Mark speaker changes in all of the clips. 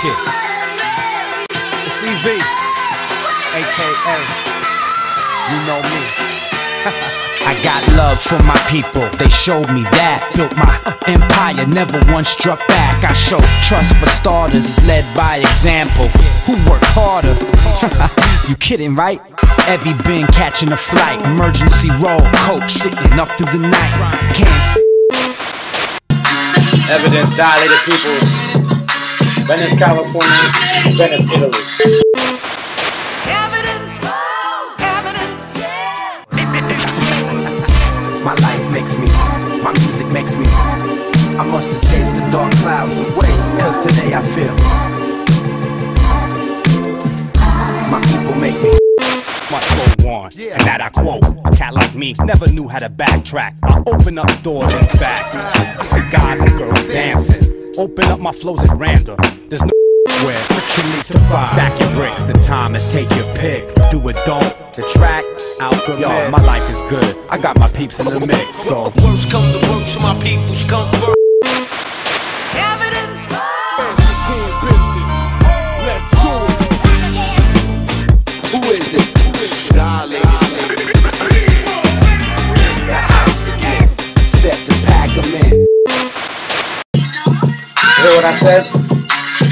Speaker 1: Yeah. It's EV, aka, you know me.
Speaker 2: I got love for my people, they showed me that. Built my empire, never once struck back. I show trust for starters, led by example. Who work harder? You kidding, right? Evie been catching a flight, emergency roll, coach sitting up through the night. Can't
Speaker 3: Evidence, dilated peoples. Venice, California, Venice, Italy.
Speaker 2: My life makes me, my music makes me. I must have chased the dark clouds away, cause today I feel my people make me.
Speaker 4: Must go on, and that I quote. A cat like me never knew how to backtrack. I open up doors, in fact. I see guys and girls dancing. Open up my flows at random. There's no where friction leads to fire. Stack your bricks, the time is take your pick. Do it, don't, the track, out the mix. Yo, my life is good, I got my peeps in the mix. So
Speaker 1: Worst come to worst, my peoples come first.
Speaker 5: Let's do it. Who is it?
Speaker 2: Set to pack them in.
Speaker 3: You hear what I said?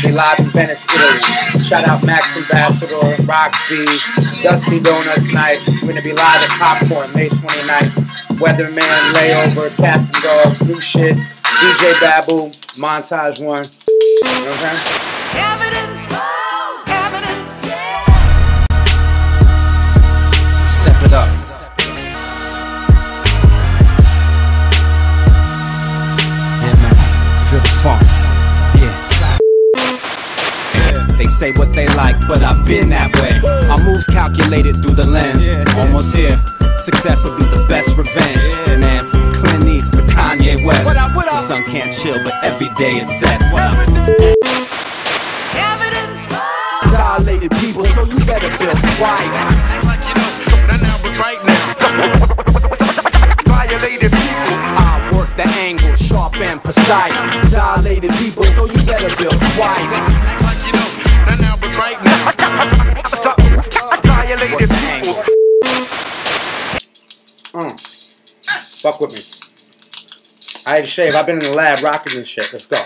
Speaker 3: They live in Venice, Italy. Shout out Max MBassado and Rock B, Dusty Donuts Night. We're gonna be live at Popcorn May 29th. Weatherman, Layover, Cats and Dogs, new shit. DJ Babu, Montage 1. You know what I'm saying?
Speaker 2: Step it up. Yeah, man. Feel the funk. Yeah. They say what they like, but I've been that way. Our moves calculated through the lens. Almost here. Success will be the best revenge. Man, from Clint East to Kanye West. The sun can't chill, but every day it sets. Dilated people, so you better build twice.
Speaker 5: Right now. Violated peoples.
Speaker 2: I work the angle, sharp and precise. Dilated people, so you better build twice.
Speaker 5: Right now. Violated peoples.
Speaker 3: Fuck with me. I had to shave. I've been in the lab rocking this shit. Let's go.